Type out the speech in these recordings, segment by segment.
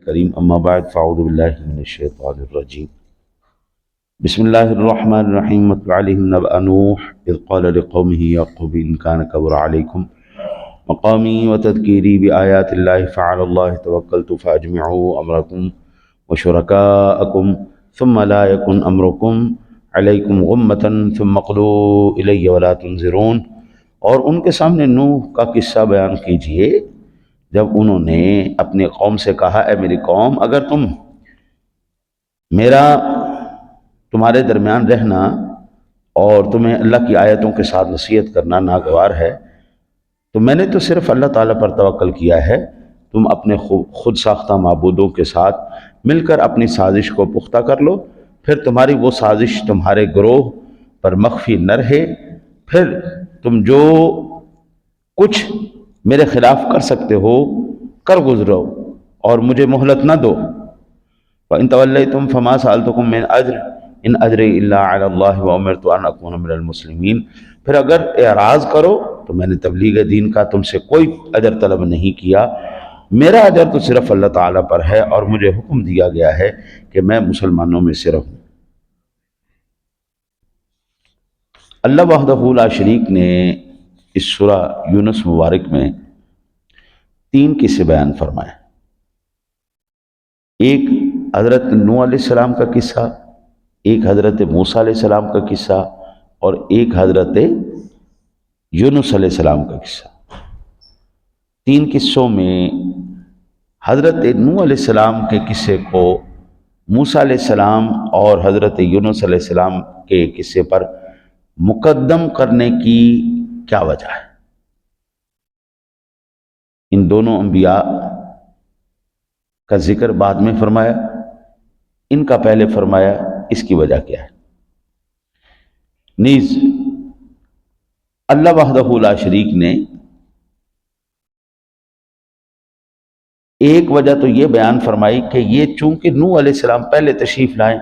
الكريم أما بعد فأعوذ بالله من الشيطان الرجيم بسم الله الرحمن الرحيم واتل عليهم نبأ نوح إذ قال لقومه يا قوم إن كان كبر عليكم مقامي وتذكيري بآيات الله فعلى الله توكلت فأجمعوا أمركم وشركاءكم ثم لا يكن أمركم عليكم غمة ثم اقضوا إلي ولا تنظرون۔ اور ان کے سامنے نوح کا قصہ بیان کیجئے جب انہوں نے اپنی قوم سے کہا اے میری قوم، اگر تمہارے درمیان رہنا اور تمہیں اللہ کی آیتوں کے ساتھ نصیحت کرنا ناگوار ہے تو میں نے تو صرف اللہ تعالیٰ پر توکل کیا ہے، تم اپنے خود ساختہ معبودوں کے ساتھ مل کر اپنی سازش کو پختہ کر لو، پھر تمہاری وہ سازش تمہارے گروہ پر مخفی نہ رہے، پھر تم جو کچھ میرے خلاف کر سکتے ہو کر گزرو اور مجھے مہلت نہ دو۔ وَإِن تَوَلَّيْتُمْ فَمَا سَأَلْتُكُم مِّنْ أَجْرٍ إِنْ أَجْرِيَ إِلَّا عَلَى اللَّهِ وَأُمِرْتُ أَنْ أَكُونَ مِنَ الْمُسْلِمِينَ۔ پھر اگر اعراض کرو تو میں نے تبلیغ دین کا تم سے کوئی اجر طلب نہیں کیا، میرا اجر تو صرف اللہ تعالیٰ پر ہے اور مجھے حکم دیا گیا ہے کہ میں مسلمانوں میں سے رہوں۔ اللہ وحدہ لا شریک نے اس سورہ یونس مبارک میں 3 قصے بیان فرمائے۔ ایک حضرت نوح علیہ السلام کا قصہ، ایک حضرت موسیٰ علیہ السلام کا قصہ اور ایک حضرت یونس علیہ السلام کا قصہ۔ 3 قصوں میں حضرت نوح علیہ السلام کے قصے کو موسیٰ علیہ السلام اور حضرت یونس علیہ السلام کے قصے پر مقدم کرنے کی کیا وجہ ہے؟ ان دونوں انبیاء کا ذکر بعد میں فرمایا، ان کا پہلے فرمایا، اس کی وجہ کیا ہے؟ نیز اللہ وحدہ لا شریک نے ایک وجہ تو یہ بیان فرمائی کہ یہ چونکہ نوح علیہ السلام پہلے تشریف لائے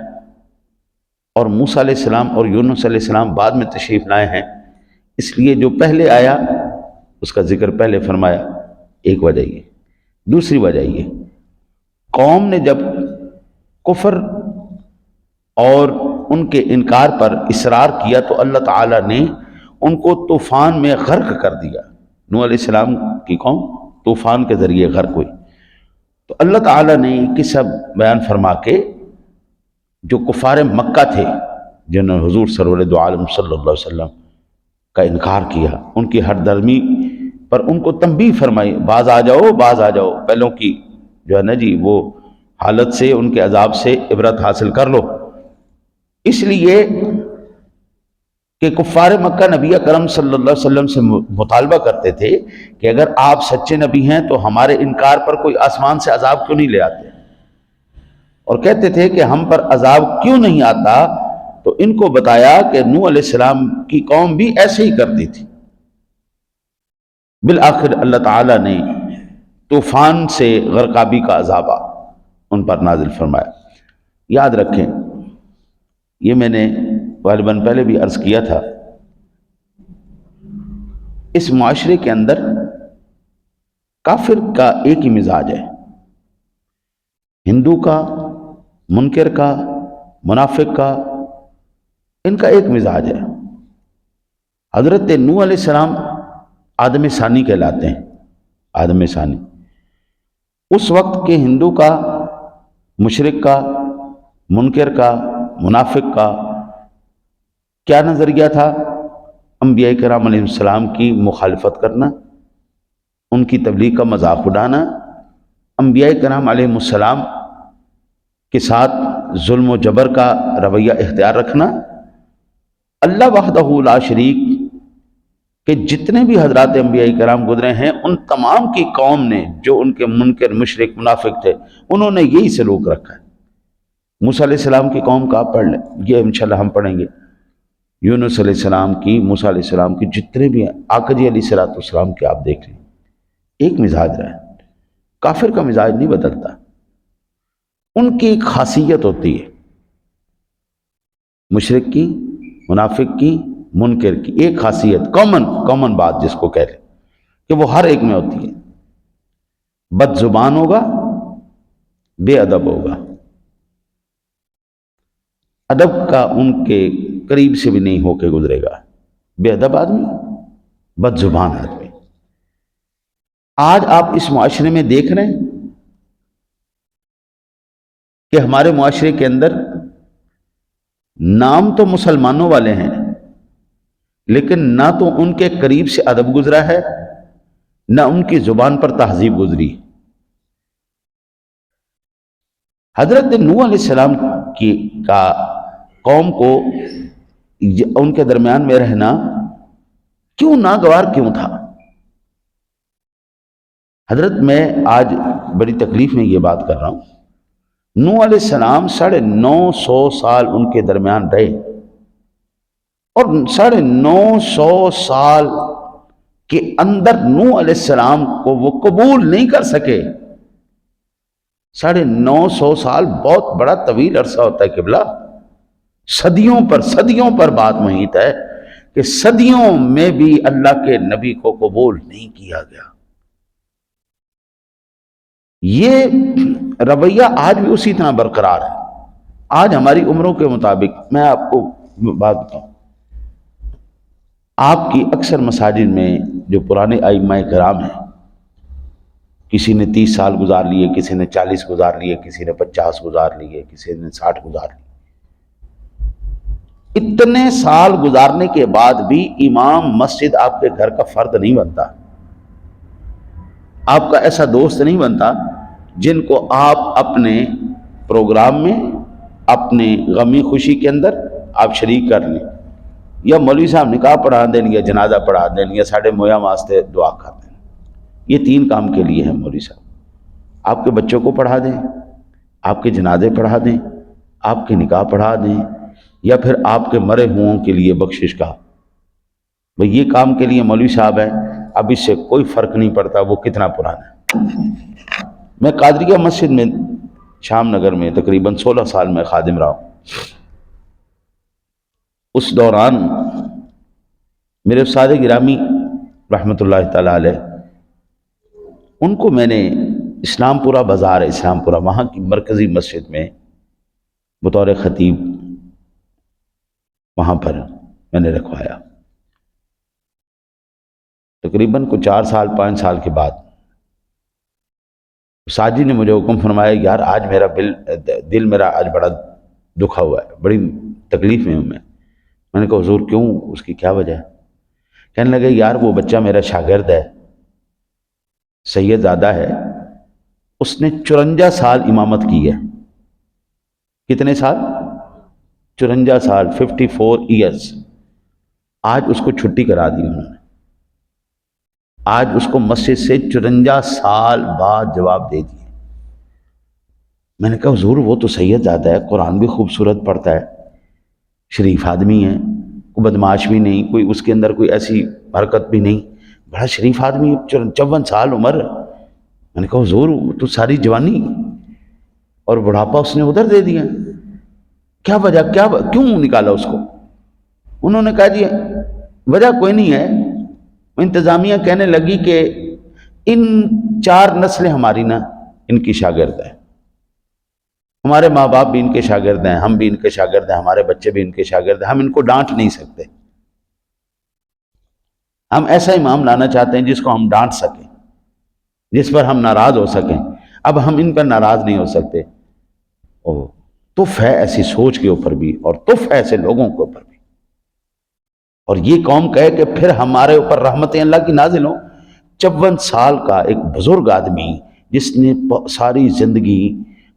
اور موسیٰ علیہ السلام اور یونس علیہ السلام بعد میں تشریف لائے ہیں، اس لیے جو پہلے آیا اس کا ذکر پہلے فرمایا، ایک وجہ یہ۔ دوسری وجہ یہ، قوم نے جب کفر اور ان کے انکار پر اصرار کیا تو اللہ تعالیٰ نے ان کو طوفان میں غرق کر دیا۔ نوح علیہ السلام کی قوم طوفان کے ذریعے غرق ہوئی تو اللہ تعالیٰ نے یہ قصہ بیان فرما کے جو کفار مکہ تھے جنہوں نے حضور سرور دو عالم صلی اللہ علیہ وسلم کا انکار کیا، ان کی ہر درمی پر ان کو تنبیہ فرمائی، باز آ جاؤ، پہلوں کی جو ہے نا جی وہ حالت سے، ان کے عذاب سے عبرت حاصل کر لو۔ اس لیے کہ کفار مکہ نبی اکرم صلی اللہ علیہ وسلم سے مطالبہ کرتے تھے کہ اگر آپ سچے نبی ہیں تو ہمارے انکار پر کوئی آسمان سے عذاب کیوں نہیں لے آتے، اور کہتے تھے کہ ہم پر عذاب کیوں نہیں آتا، تو ان کو بتایا کہ نوح علیہ السلام کی قوم بھی ایسے ہی کرتی تھی۔ بالآخر اللہ تعالیٰ نے طوفان سے غرقابی کا عذاب ان پر نازل فرمایا۔ یاد رکھیں، یہ میں نے غالباً پہلے بھی عرض کیا تھا، اس معاشرے کے اندر کافر کا ایک ہی مزاج ہے، ہندو کا، منکر کا، منافق کا، ان کا ایک مزاج ہے۔ حضرت نوح علیہ السلام آدم ثانی کہلاتے ہیں، آدم ثانی۔ اس وقت کے ہندو کا، مشرک کا، منکر کا، منافق کا کیا نظریہ تھا؟ انبیاء کرام علیہ السلام کی مخالفت کرنا، ان کی تبلیغ کا مذاق اڑانا، انبیاء کرام علیہ السلام کے ساتھ ظلم و جبر کا رویہ اختیار رکھنا۔ اللہ وحدہ لا شریک کہ جتنے بھی حضرات انبیاء کرام گزرے ہیں ان تمام کی قوم نے، جو ان کے منکر، مشرک، منافق تھے، انہوں نے یہی سلوک رکھا ہے۔ موسیٰ علیہ السلام کی قوم کا آپ پڑھ لیں، یہ انشاءاللہ ہم پڑھیں گے۔ یونس علیہ السلام کی، موسیٰ علیہ السلام کی، جتنے بھی آقا جی علیہ السلام کے آپ دیکھ لیں، ایک مزاج رہا ہے۔ کافر کا مزاج نہیں بدلتا، ان کی ایک خاصیت ہوتی ہے، مشرک کی، منافق کی، منکر کی ایک خاصیت، کامن بات جس کو کہہ لیں کہ وہ ہر ایک میں ہوتی ہے۔ بد زبان ہوگا، بے ادب ہوگا، ادب کا ان کے قریب سے بھی نہیں ہو کے گزرے گا، بے ادب آدمی، بد زبان آدمی۔ آج آپ اس معاشرے میں دیکھ رہے ہیں کہ ہمارے معاشرے کے اندر نام تو مسلمانوں والے ہیں، لیکن نہ تو ان کے قریب سے ادب گزرا ہے، نہ ان کی زبان پر تہذیب گزری۔ حضرت نوح علیہ السلام کا قوم کو ان کے درمیان میں رہنا کیوں ناگوار کیوں تھا؟ حضرت میں آج بڑی تکلیف میں یہ بات کر رہا ہوں، نوح علیہ السلام 950 سال ان کے درمیان رہے، اور 950 سال کے اندر نوح علیہ السلام کو وہ قبول نہیں کر سکے۔ 950 سال بہت بڑا طویل عرصہ ہوتا ہے قبلہ، صدیوں پر بات محیط ہے کہ صدیوں میں بھی اللہ کے نبی کو قبول نہیں کیا گیا۔ یہ رویہ آج بھی اسی طرح برقرار ہے۔ آج ہماری عمروں کے مطابق میں آپ کو بات بتاؤں، آپ کی اکثر مساجد میں جو پرانے ائمہ کرام ہیں، کسی نے 30 سال گزار لیے، کسی نے 40 گزار لیے، کسی نے 50 گزار لیے، کسی نے 60 گزار لیے۔ اتنے سال گزارنے کے بعد بھی امام مسجد آپ کے گھر کا فرد نہیں بنتا، آپ کا ایسا دوست نہیں بنتا جن کو آپ اپنے پروگرام میں، اپنے غمی خوشی کے اندر آپ شریک کر لیں، یا مولوی صاحب نکاح پڑھا دیں، یا جنازہ پڑھا دیں، یا ساڑھے مویا واسطے دعا کر دیں۔ یہ 3 کام کے لیے ہیں مولوی صاحب۔ آپ کے بچوں کو پڑھا دیں، آپ کے جنازے پڑھا دیں، آپ کے نکاح پڑھا دیں، یا پھر آپ کے مرے ہوں کے لیے بخشش کا۔ بھئی یہ کام کے لیے مولوی صاحب ہے، اب اس سے کوئی فرق نہیں پڑتا وہ کتنا پرانا ہے۔ میں قادریہ مسجد میں شام نگر میں تقریباً 16 سال میں خادم رہا ہوں۔ اس دوران میرے استاد گرامی رحمۃ اللہ تعالی علیہ، ان کو میں نے اسلام پورہ بازار، اسلام پورہ وہاں کی مرکزی مسجد میں بطور خطیب وہاں پر میں نے رکھوایا۔ تقریباً کو 4 سال 5 سال کے بعد ساجی نے مجھے حکم فرمایا، یار آج میرا دل میرا آج بڑا دکھا ہوا ہے، بڑی تکلیف میں ہوں میں نے کہا حضور کیوں، اس کی کیا وجہ ہے؟ کہنے لگے یار وہ بچہ میرا شاگرد ہے، سید زادہ ہے، اس نے 54 سال امامت کی ہے۔ کتنے سال؟ 54 سال، 54 ایئرز۔ آج اس کو چھٹی کرا دی انہوں نے، آج اس کو مسجد سے 54 سال بعد جواب دے دیے۔ میں نے کہا حضور وہ تو سید زادہ ہے، قرآن بھی خوبصورت پڑھتا ہے، شریف آدمی ہے، کوئی بدماش بھی نہیں، کوئی اس کے اندر کوئی ایسی حرکت بھی نہیں، بڑا شریف آدمی، 54 سال عمر۔ میں نے کہا حضور تو ساری جوانی اور بڑھاپا اس نے ادھر دے دیا، کیا وجہ، کیوں نکالا اس کو؟ انہوں نے کہا جی وجہ کوئی نہیں ہے، انتظامیہ کہنے لگی کہ ان 4 نسلیں ہماری نا ان کی شاگرد ہیں، ہمارے ماں باپ بھی ان کے شاگرد ہیں، ہم بھی ان کے شاگرد ہیں، ہمارے بچے بھی ان کے شاگرد ہیں، ہم ان کو ڈانٹ نہیں سکتے، ہم ایسا امام لانا چاہتے ہیں جس کو ہم ڈانٹ سکیں، جس پر ہم ناراض ہو سکیں، اب ہم ان پر ناراض نہیں ہو سکتے۔ تف ہے ایسی سوچ کے اوپر بھی، اور تف ہے ایسے لوگوں کے اوپر بھی، اور یہ قوم کہے کہ پھر ہمارے اوپر رحمتیں اللہ کی نازل ہوں۔ 54 سال کا ایک بزرگ آدمی جس نے ساری زندگی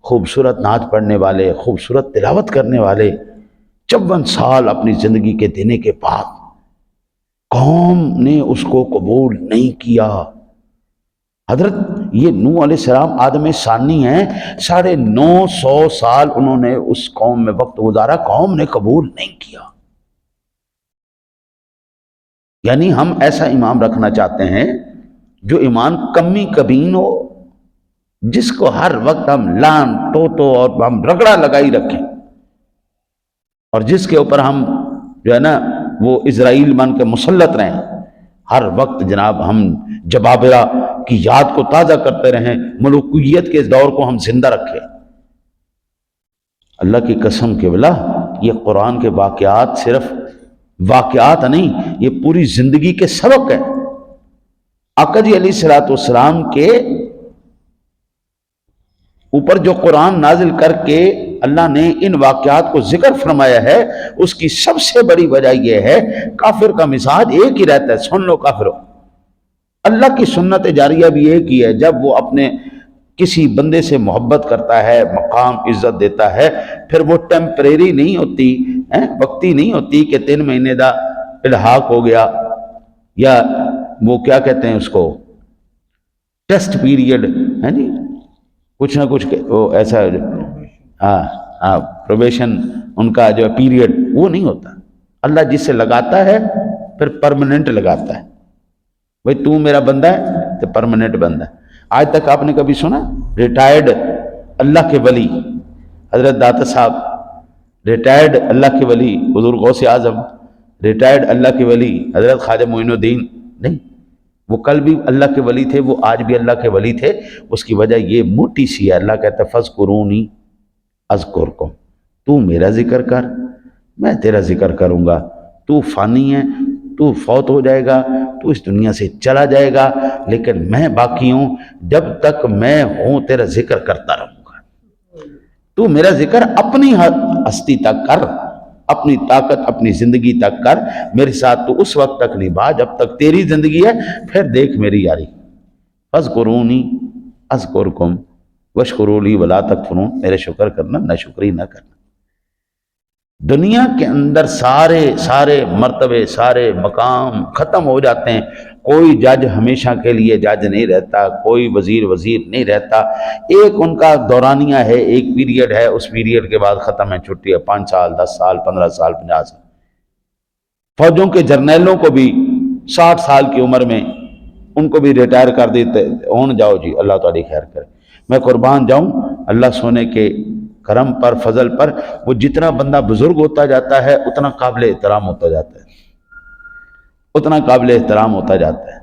خوبصورت نعت پڑھنے والے، خوبصورت تلاوت کرنے والے، 54 سال اپنی زندگی کے دینے کے بعد قوم نے اس کو قبول نہیں کیا۔ حضرت یہ نوح علیہ السلام آدم ثانی ہیں، 950 سال انہوں نے اس قوم میں وقت گزارا، قوم نے قبول نہیں کیا۔ یعنی ہم ایسا امام رکھنا چاہتے ہیں جو ایمان کمی کبین ہو، جس کو ہر وقت ہم لان ٹوٹو اور ہم رگڑا لگائی رکھیں، اور جس کے اوپر ہم جو ہے نا وہ اسرائیل بن کے مسلط رہیں، ہر وقت جناب ہم جبابرہ کی یاد کو تازہ کرتے رہیں، ملوکیت کے اس دور کو ہم زندہ رکھیں۔ اللہ کی قسم کے بلا، یہ قرآن کے واقعات صرف واقعات نہیں، یہ پوری زندگی کے سبق ہے۔ آقا جی علیہ الصلوۃ والسلام کے اوپر جو قرآن نازل کر کے اللہ نے ان واقعات کو ذکر فرمایا ہے، اس کی سب سے بڑی وجہ یہ ہے، کافر کا مزاج ایک ہی رہتا ہے، سن لو کافرو، اللہ کی سنت جاریہ بھی ایک ہی ہے، جب وہ اپنے کسی بندے سے محبت کرتا ہے، مقام عزت دیتا ہے، پھر وہ ٹیمپریری نہیں ہوتی، وقتی نہیں ہوتی کہ 3 مہینے دا الحاق ہو گیا، یا وہ کیا کہتے ہیں اس کو، ٹیسٹ پیریڈ ہے جی، کچھ نہ کچھ وہ ایسا، پروبیشن ان کا جو پیریڈ وہ نہیں ہوتا۔ اللہ جس سے لگاتا ہے پھر پرماننٹ لگاتا ہے، بھئی تو میرا بندہ ہے تو پرماننٹ بندہ ہے۔ آج تک آپ نے کبھی سنا ریٹائرڈ اللہ کے ولی حضرت داتا صاحب، ریٹائرڈ اللہ کے ولی حضور غوث اعظم، ریٹائرڈ اللہ کے ولی حضرت خواجہ معین الدین؟ نہیں، وہ کل بھی اللہ کے ولی تھے، وہ آج بھی اللہ کے ولی تھے۔ اس کی وجہ یہ موٹی سی ہے، اللہ کہتا ہے فَاذْكُرُونِی اذکرکم، تو میرا ذکر کر میں تیرا ذکر کروں گا۔ تو فانی ہے، تو فوت ہو جائے گا، تو اس دنیا سے چلا جائے گا، لیکن میں باقی ہوں، جب تک میں ہوں تیرا ذکر کرتا رہوں گا۔ تو میرا ذکر اپنی ہستی تک کر، اپنی طاقت اپنی زندگی تک کر، میرے ساتھ تو اس وقت تک نبھا جب تک تیری زندگی ہے، پھر دیکھ میری یاری۔ فَاذْكُرُونِی اذْکُرکم وَاشْکُرُوا لِی وَلَا تَکْفُرُونَ، میرے شکر کرنا، ناشکری نہ کرنا۔ دنیا کے اندر سارے مرتبے، سارے مقام ختم ہو جاتے ہیں، کوئی جج ہمیشہ کے لیے جج نہیں رہتا، کوئی وزیر نہیں رہتا، ایک ان کا دورانیہ ہے، ایک پیریڈ ہے، اس پیریڈ کے بعد ختم ہے، چھٹی ہے، 5 سال 10 سال 15 سال 50 سال۔ فوجوں کے جرنیلوں کو بھی 60 سال کی عمر میں ان کو بھی ریٹائر کر دیتے، ہون جاؤ جی، اللہ تعالی خیر کرے۔ میں قربان جاؤں اللہ سونے کے کرم پر، فضل پر، وہ جتنا بندہ بزرگ ہوتا جاتا ہے اتنا قابل احترام ہوتا جاتا ہے، اتنا قابل احترام ہوتا جاتا ہے۔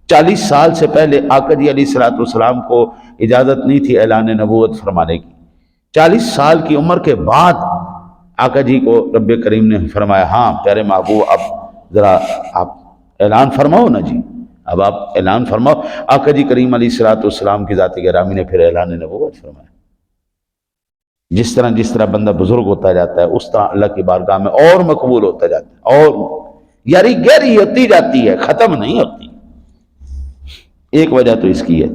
40 سال سے پہلے آقا جی علیہ الصلوۃ والسلام کو اجازت نہیں تھی اعلان نبوت فرمانے کی۔ 40 سال کی عمر کے بعد آقا جی کو رب کریم نے فرمایا، ہاں پیارے محبوب اب ذرا آپ اعلان فرماؤ نا جی، اب آپ اعلان فرماؤ۔ آقا جی کریم علیہ الصلوۃ والسلام کی ذات گرامی نے پھر اعلان نبوت فرمایا۔ جس طرح بندہ بزرگ ہوتا جاتا ہے اس طرح اللہ کی بارگاہ میں اور مقبول ہوتا جاتا ہے، اور یاری گہری ہوتی جاتی ہے، ختم نہیں ہوتی۔ ایک وجہ تو اس کی ہے۔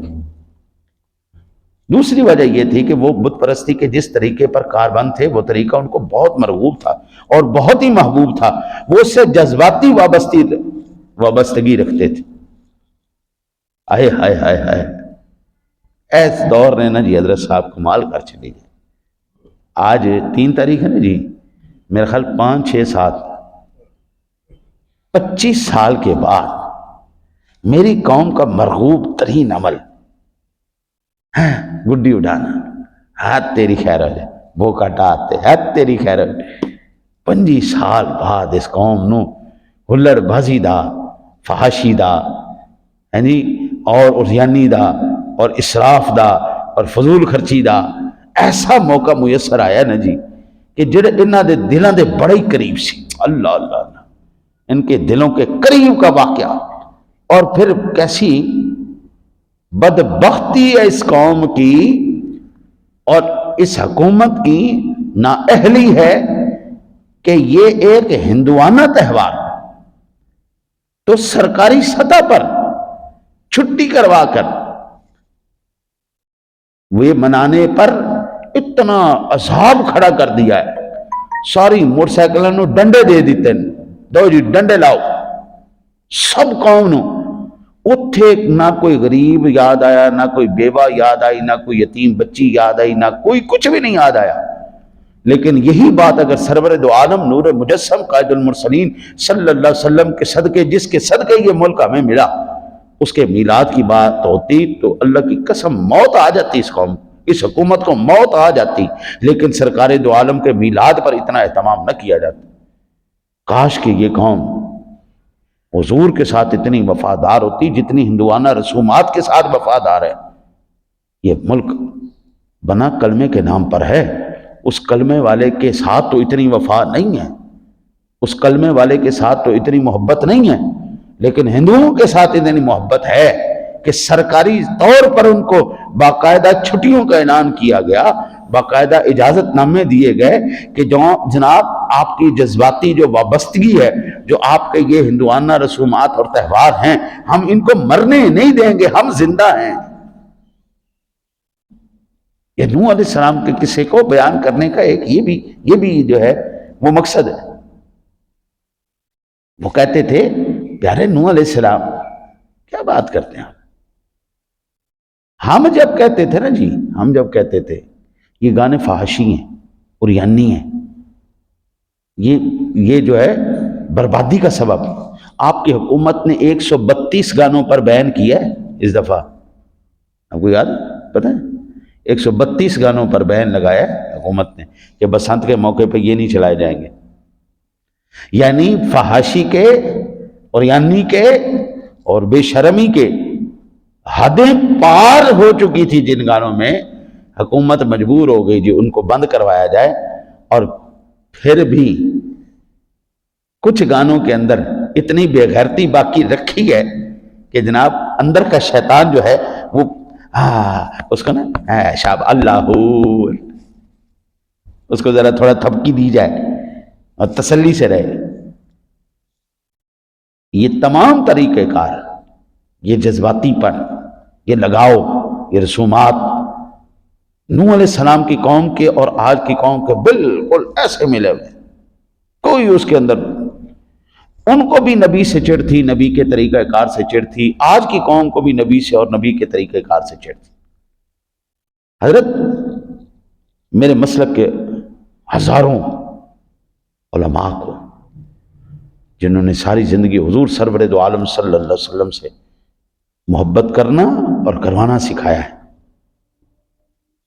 دوسری وجہ یہ تھی کہ وہ بت پرستی کے جس طریقے پر کاربند تھے، وہ طریقہ ان کو بہت مرغوب تھا اور بہت ہی محبوب تھا، وہ اس سے جذباتی وابستگی رکھتے تھے۔ آئے ہائے ہائے ہائے، ایس دور نے نا جی حضرت صاحب کمال کر چلی گئی۔ آج 3 تاریخ ہے نا جی، میرے خیال 5 6 7 25 سال کے بعد میری قوم کا مرغوب ترین عمل ہے گڈی اڑانا، ہاتھ تیری خیر ہو جائے، بھوکا ٹاتے ہاتھ تیری خیر ہو جائے۔ 25 سال بعد اس قوم نو ہلڑ بازی دا، فحاشی دا، اور عریانی دا، اور اسراف دا، اور فضول خرچی دا ایسا موقع میسر آیا نا جی کہ جڑے انہاں دے دلوں دے بڑے ہی قریب سی، اللہ اللہ اللہ، ان کے دلوں کے قریب کا واقعہ۔ اور پھر کیسی بدبختی ہے اس قوم کی اور اس حکومت کی نااہلی ہے کہ یہ ایک ہندوانہ تہوار تو سرکاری سطح پر چھٹی کروا کر وہ منانے پر اتنا عذاب کھڑا کر دیا ہے، ساری موٹر سائیکلوں نو ڈنڈے دے دیتے ہیں، دو جی ڈنڈے لاؤ سب قوم نو۔ اتھے نہ کوئی غریب یاد آیا، نہ کوئی بیوہ یاد آئی، نہ کوئی یتیم بچی یاد آئی، نہ کوئی کچھ بھی نہیں یاد آیا۔ لیکن یہی بات اگر سرور دو عالم نور مجسم قائد المرسلین صلی اللہ علیہ وسلم کے صدقے، جس کے صدقے یہ ملک ہمیں ملا، اس کے میلاد کی بات ہوتی تو اللہ کی قسم موت آ جاتی، اس قوم اس حکومت کو موت آ جاتی، لیکن سرکار دو عالم کے میلاد پر اتنا اہتمام نہ کیا جاتا۔ کاش کہ یہ قوم حضور کے ساتھ اتنی وفادار ہوتی جتنی ہندوانہ رسومات کے ساتھ وفادار ہے۔ یہ ملک بنا کلمے کے نام پر ہے، اس کلمے والے کے ساتھ تو اتنی وفا نہیں ہے، اس کلمے والے کے ساتھ تو اتنی محبت نہیں ہے، لیکن ہندوؤں کے ساتھ اتنی محبت ہے کہ سرکاری طور پر ان کو باقاعدہ چھٹیوں کا اعلان کیا گیا، باقاعدہ اجازت نامے دیے گئے کہ جو جناب آپ کی جذباتی جو وابستگی ہے، جو آپ کے یہ ہندوانہ رسومات اور تہوار ہیں، ہم ان کو مرنے نہیں دیں گے، ہم زندہ ہیں۔ یہ نوح علیہ السلام کے قصے کو بیان کرنے کا ایک یہ بھی جو ہے وہ مقصد ہے۔ وہ کہتے تھے پیارے نوح علیہ السلام کیا بات کرتے ہیں آپ؟ ہم جب کہتے تھے نا جی، ہم جب کہتے تھے یہ گانے فحاشی ہیں اور یعنی ہیں، یہ جو ہے بربادی کا سبب، آپ کی حکومت نے 132 گانوں پر بین کیا ہے اس دفعہ، آپ کو یاد پتہ ہے 132 گانوں پر بین لگایا ہے حکومت نے کہ بسنت کے موقع پہ یہ نہیں چلائے جائیں گے، یعنی فحاشی کے اور یعنی کے اور بے شرمی کے حدیں پار ہو چکی تھی جن گانوں میں، حکومت مجبور ہو گئی جی ان کو بند کروایا جائے، اور پھر بھی کچھ گانوں کے اندر اتنی بے غیرتی باقی رکھی ہے کہ جناب اندر کا شیطان جو ہے وہ اس کو نا شاب اللہ اس کو ذرا تھوڑا تھپکی دی جائے اور تسلی سے رہے۔ یہ تمام طریقہ کار، یہ جذباتی پن، یہ لگاؤ، یہ رسومات نوح علیہ السلام کی قوم کے اور آج کی قوم کے بالکل ایسے ملے ہوئے، کوئی اس کے اندر، ان کو بھی نبی سے چڑ تھی، نبی کے طریقہ کار سے چڑ تھی، آج کی قوم کو بھی نبی سے اور نبی کے طریقہ کار سے چڑ تھی۔ حضرت میرے مسلک کے ہزاروں علماء کو جنہوں نے ساری زندگی حضور سرور دو عالم صلی اللہ علیہ وسلم سے محبت کرنا اور کروانا سکھایا ہے،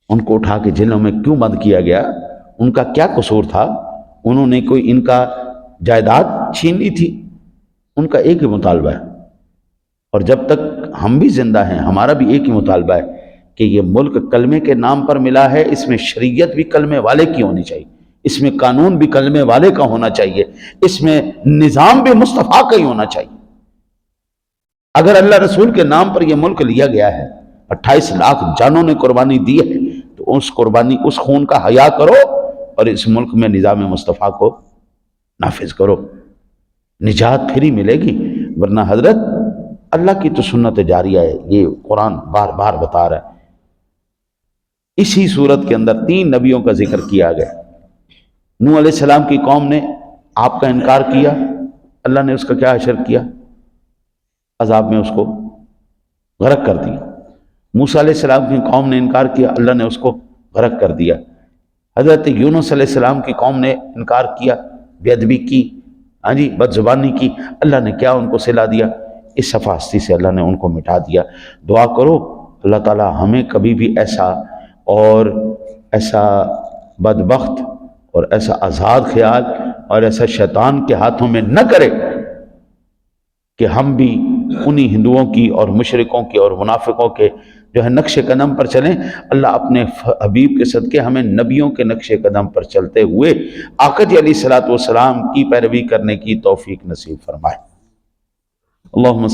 ان کو اٹھا کے جیلوں میں کیوں بند کیا گیا؟ ان کا کیا قصور تھا؟ انہوں نے کوئی ان کا جائیداد چھین لی تھی؟ ان کا ایک ہی مطالبہ ہے، اور جب تک ہم بھی زندہ ہیں ہمارا بھی ایک ہی مطالبہ ہے کہ یہ ملک کلمے کے نام پر ملا ہے، اس میں شریعت بھی کلمے والے کی ہونی چاہیے، اس میں قانون بھی کلمے والے کا ہونا چاہیے، اس میں نظام بھی مصطفیٰ کا ہی ہونا چاہیے۔ اگر اللہ رسول کے نام پر یہ ملک لیا گیا ہے، 28 لاکھ جانوں نے قربانی دی ہے، تو اس قربانی، اس خون کا حیا کرو اور اس ملک میں نظام مصطفیٰ کو نافذ کرو، نجات پھر ہی ملے گی، ورنہ حضرت اللہ کی تو سنت جاریہ ہے، یہ قرآن بار بار بتا رہا ہے۔ اسی صورت کے اندر 3 نبیوں کا ذکر کیا گیا۔ نوح علیہ السلام کی قوم نے آپ کا انکار کیا، اللہ نے اس کا کیا حشر کیا؟ عذاب میں اس کو غرق کر دیا۔ موسیٰ علیہ السلام کی قوم نے انکار کیا، اللہ نے اس کو غرق کر دیا۔ حضرت یونس علیہ السلام کی قوم نے انکار کیا، بے ادبی کی، بد زبانی کی، اللہ نے کیا ان کو صلا دیا؟ اس صفحہ ہستی سے اللہ نے ان کو مٹا دیا۔ دعا کرو اللہ تعالی ہمیں کبھی بھی ایسا بدبخت اور ایسا آزاد خیال اور ایسا شیطان کے ہاتھوں میں نہ کرے کہ ہم بھی انہی ہندوؤں کی اور مشرکوں کی اور منافقوں کے جو ہے نقش قدم پر چلیں۔ اللہ اپنے حبیب کے صدقے ہمیں نبیوں کے نقش قدم پر چلتے ہوئے آقا جی علیہ الصلوۃ والسلام کی پیروی کرنے کی توفیق نصیب فرمائے۔ اللہم